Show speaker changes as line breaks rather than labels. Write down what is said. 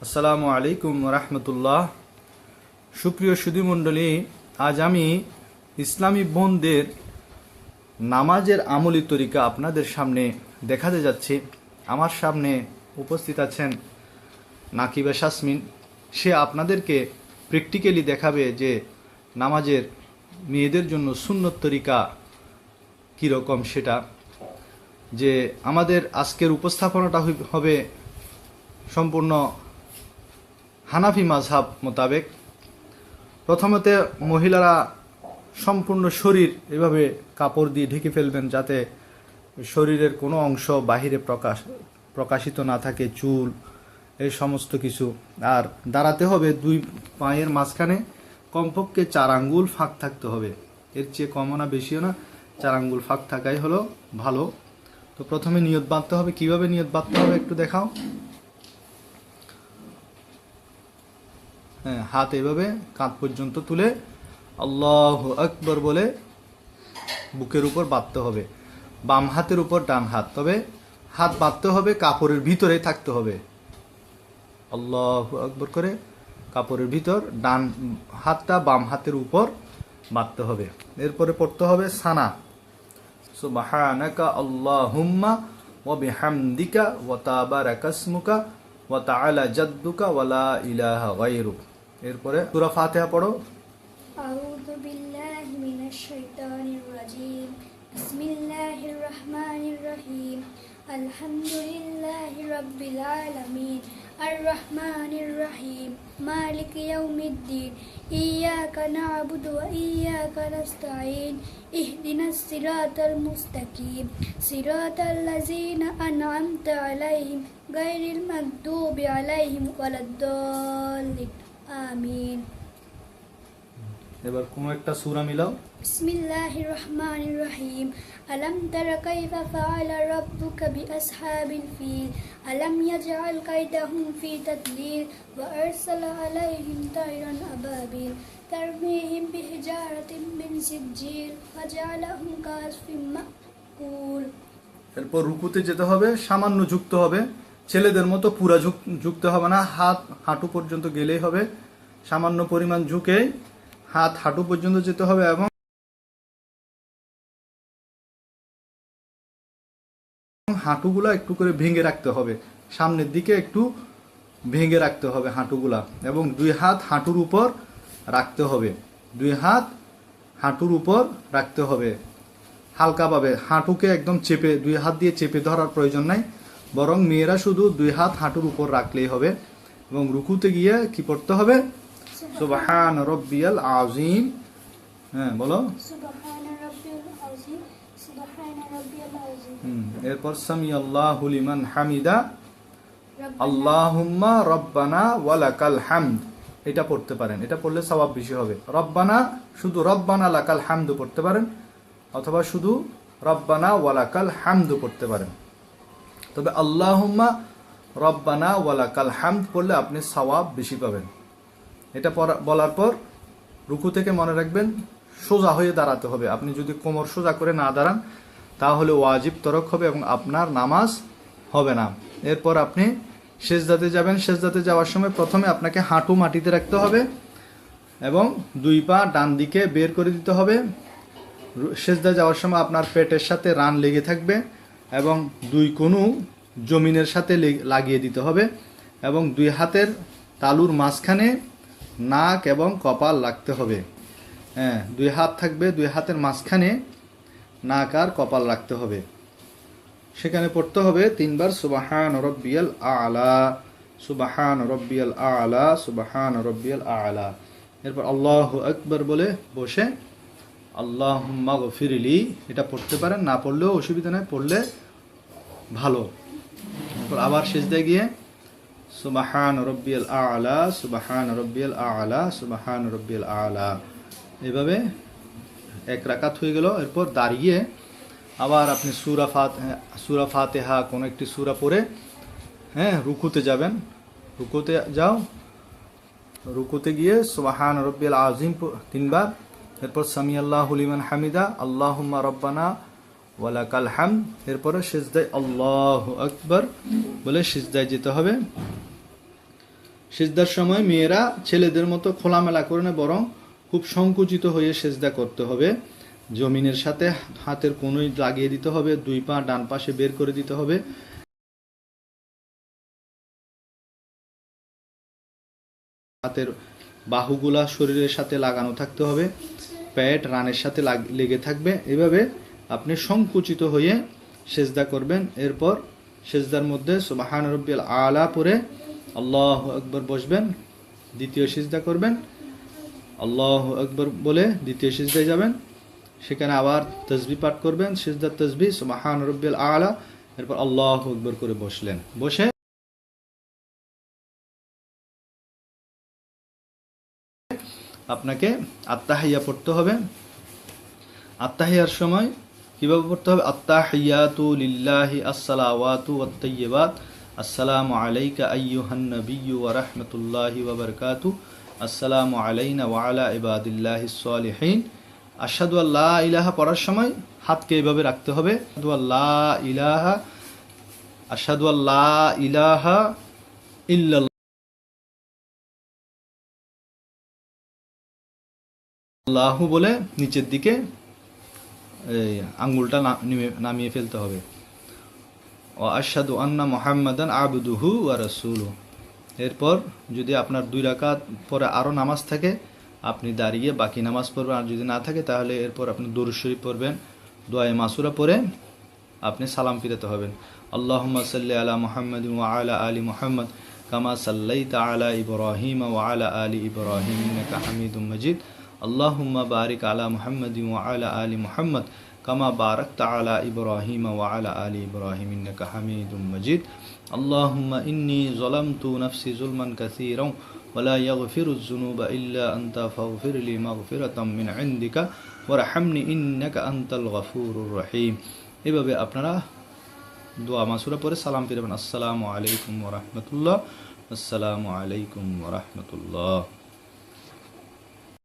আসসালামু আলাইকুম রহমতুল্লাহ। সুপ্রিয় সুধীমণ্ডলী, আজ আমি ইসলামী বোনদের নামাজের আমলি তরিকা আপনাদের সামনে দেখাতে যাচ্ছি। আমার সামনে উপস্থিত আছেন নাকিবা শাসমিন। সে আপনাদেরকে প্র্যাকটিক্যালি দেখাবে যে নামাজের মেয়েদের জন্য সুন্নত তরিকা কীরকম সেটা। যে আমাদের আজকের উপস্থাপনাটা হবে সম্পূর্ণ হানাফি মাযহাব মোতাবেক। প্রথমত মহিলারা সম্পূর্ণ শরীর এভাবে কাপড় দিয়ে ঢেকে ফেলবেন, যাতে শরীরের কোনো অংশ বাহিরে প্রকাশিত না থাকে, চুল এই সমস্ত কিছু। আর দাঁড়াতে হবে দুই পায়ের মাঝখানে কমপক্ষে 4 আঙ্গুল ফাঁক থাকতে হবে, এর চেয়ে কমও না বেশিও না, 4 আঙ্গুল ফাঁক থাকাই হলো ভালো। তো প্রথমে নিয়ত বাঁধতে হবে। কিভাবে নিয়ত বাঁধতে হবে একটু দেখাও। হ্যাঁ, হাত এভাবে কাঁধ পর্যন্ত তুলে আল্লাহু আকবার বলে বুকের উপর বাঁধতে হবে, বাম হাতের উপর ডান হাত। তবে হাত বাঁধতে হবে কাপড়ের ভিতরে থাকতে হবে। আল্লাহু আকবার করে কাপড়ের ভিতর ডান হাতটা বাম হাতের উপর বাঁধতে হবে। এরপরে পড়তে হবে সানা, সুবহানাকা আল্লাহুম্মা ওয়া বিহামদিকা ওয়া তাবারাকা ইসমুকা ওয়া তাআলা জাদ্দুকা ওয়া লা ইলাহা গায়রুক। এরপরে সূরা ফাতিহা পড়ো।
আউযু বিল্লাহি মিনাশ শাইতানির রাজীম। বিসমিল্লাহির রহমানির রহিম। আলহামদুলিল্লাহি রাব্বিল আলামিন। আর রহমানির রহিম। মালিকি ইয়াউমিদ্দিন। ইয়্যাকা না'বুদু ওয়া ইয়্যাকা নাস্তাঈন। ইহদিনাস সিরাতাল মুস্তাকিম। সিরাতাল লাযীনা আন'আমতা আলাইহিম গায়রিল মাগদুবি আলাইহিম ওয়ালাদ-দাল্লিন। আমিন।
এবার কোন একটা সূরা মিলাও।
বিসমিল্লাহির রহমানির রহিম। আলাম তারা কাইফা ফাআলা রাব্বুকা বিআসহাবিল ফিল। আলাম ইয়াজআল কাইদাহুম ফি তাদলিল ওয়া আরসালা আলাইহিম তায়রান আবাবিল তারমিহিম বিহিজারাতিন মিন সিজ্জিল ফাজআলাহুম কাসফিন মাকুল।
এরপর রুকুতে যেতে হবে, সামান্য ঝুঁকতে হবে, ছেলেদের মতো পুরা ঝুঁকতে হবে না, হাত হাঁটু পর্যন্ত গেলেই হবে। সামান্য পরিমাণ ঝুঁকে হাত হাঁটু পর্যন্ত যেতে হবে এবং হাঁটুগুলা একটু করে ভেঙে রাখতে হবে, সামনের দিকে একটু ভেঙে রাখতে হবে হাঁটুগুলা, এবং 2 হাত হাঁটুর উপর রাখতে হবে। 2 হাত হাঁটুর উপর রাখতে হবে হালকাভাবে। হাঁটুকে একদম চেপে 2 হাত দিয়ে চেপে ধরার প্রয়োজন নাই, বরং মেয়েরা শুধু 2 হাত হাঁটুর উপর রাখলেই হবে। এবং রুকুতে গিয়ে কি পড়তে হবে? সুবহান রাব্বিয়াল আযীম। হ্যাঁ বলো।
সুবহানা রাব্বিল আযীম। সুবহানা রাব্বিয়াল আযীম।
এরপর সামি আল্লাহু লিমান হামিদা আল্লাহুম্মা রব্বানা ওয়া লাকাল হামদ, এটা পড়তে পারেন। এটা পড়লে সওয়াব বেশি হবে। রব্বানা, শুধু রব্বানা লাকাল হামদ পড়তে পারেন, অথবা শুধু রব্বানা ওয়া লাকাল হামদ পড়তে পারেন। তবে আল্লাহুম্মা রব্বানা ওয়া লাকাল হামদ পড়লে আপনি সওয়াব বেশি পাবেন। এটা বলার পর রুকু থেকে মনে রাখবেন সোজা হয়ে দাঁড়াতে হবে। আপনি যদি কোমর সোজা করে না দাঁড়ান তাহলে ওয়াজিব তরক হবে এবং আপনার নামাজ হবে না। এরপর আপনি সেজদাতে যাবেন। সেজদাতে যাওয়ার সময় প্রথমে আপনাকে হাঁটু মাটিতে রাখতে হবে এবং 2 পা ডান দিকে বের করে দিতে হবে। সেজদা যাওয়ার সময় আপনার পেটের সাথে রান লেগে থাকবে এবং 2 কনুই জমিনের সাথে লাগিয়ে দিতে হবে এবং 2 হাতের তালুর মাঝখানে নাক এবং কপাল রাখতে হবে। হ্যাঁ, 2 হাত থাকবে, 2 হাতের মাঝখানে নাক আর কপাল রাখতে হবে। সেখানে পড়তে হবে 3 বার সুবহান রাব্বিয়াল আ'লা, সুবহান রাব্বিয়াল আ'লা, সুবহান রাব্বিয়াল আ'লা। এরপর আল্লাহু আকবার বলে বসে আল্লাহুম্মা গফিরলি, এটা পড়তে পারেন, না পড়লেও অসুবিধা নেই, পড়লে ভালো। এরপর আবার সিজদায় গিয়ে সুবহান রাব্বিয়াল আ'লা, সুবহান রাব্বিয়াল আ'লা, সুবহান রাব্বিয়াল আ'লা, এভাবে 1 রাকাত হয়ে গেল। এরপর দাঁড়িয়ে আবার আপনি সূরা ফাতিহা কোন একটি সূরা পড়ে রুকুতে যাবেন। রুকুতে যাও, রুকুতে গিয়ে সুবহান রাব্বিয়াল আযীম 3 বার। এরপর সামি আল্লাহু লিমান হামিদা আল্লাহুম্মা রব্বানা ওয়া লাকাল হামদ। এরপরে সিজদায় আল্লাহু আকবার বলে সিজদায় যেতে হবে। সিজদার সময় মেয়েরা ছেলেদের মতো খোলামেলা করে না, বরং খুব সংকুচিত হয়ে সিজদা করতে হবে। জমিনের সাথে হাতের কোনোই লাগিয়ে দিতে হবে, দুই পা ডান পাশে বের করে দিতে হবে। হাতের বাহুগুলা শরীরের সাথে লাগানো থাকতে হবে, পেট রানের সাথে লেগে থাকবে। এভাবে আপনি সংকুচিত হয়ে সেজদা করবেন। এরপর সেজদার মধ্যে সুবহান রাব্বিয়াল আলা পড়ে আল্লাহু আকবার বসবেন, দ্বিতীয় সিজদা করবেন, আল্লাহু আকবার বলে দ্বিতীয় সিজদায় যাবেন, সেখানে আবার তাসবিহ পাঠ করবেন, সিজদার তাসবিহ সুবহান রাব্বিয়াল আলা, এরপর আল্লাহু আকবার করে বসলেন। বসে আপনাকে আত্তাহিয়া পড়তে হবে। আত্তাহিয়ার সময় কিভাবে পড়তে হবে? আত্তাহিয়াতু লিল্লাহি আসসালাওয়াতু ওয়াত তাইয়্যিবাত, আসসালামু আলাইকা আইয়ুহান নাবিয়্যু ওয়া রাহমাতুল্লাহি ওয়া বারাকাতুহু, আসসালামু আলাইনা ওয়া আলা ইবাদিল্লাহিস সালিহিন। আশহাদু আল্লা ইলাহা পড়ার সময় হাতকে এইভাবে রাখতে হবে, আশহাদু আল্লা ইলাহা ইল্লাল্লাহ আল্লাহু বলে নিচের দিকে এই আঙ্গুলটা নামিয়ে ফেলতে হবে। ও আশহাদু আন্না মুহাম্মাদান আবদুহু ওয়া রাসূলুহু। এরপর যদি আপনার 2 রাকাত পরে আরো নামাজ থাকে, আপনি দাঁড়িয়ে বাকি নামাজ পড়বেন। আর যদি না থাকে তাহলে এরপর আপনি দুরূদ শরীফ পড়বেন, দোয়ায়ে মাসুরা পড়ে আপনি সালাম ফিরাতে হবেন। আল্লাহুম্মা সাল্লি আলা মুহাম্মাদিন ওয়া আলা আলি মুহাম্মাদ কামা সাল্লাইতা আলা ইব্রাহিম ওয়া আলা আলি ইব্রাহিম ইন্নাকা হামিদুম মাজিদ। আল্লাহুম্মা বারিক আলা মুহাম্মাদিন ওয়া আলা আলি মুহাম্মাদ কামা বারাকতা আলা ইব্রাহিম ওয়া আলা আলি ইব্রাহিম ইন্নাকা হামিদুম মাজিদ। আল্লাহুম্মা ইন্নী যালামতু নাফসি যুলমান কাসীরান ওয়া লা ইয়াগফিরুয যুনুবা ইল্লা আনতা ফাগফির লি মাগফিরাতাম মিন ইনদিকা ওয়ারহামনি ইন্নাকা আনতাল গফুরুর রহিম। এভাবে আপনারা দোয়া মাসুরা পরে সালাম ফিরাবেন। আসসালামু আলাইকুম ওয়া রাহমাতুল্লাহ, আসসালামু আলাইকুম ওয়া রাহমাতুল্লাহ।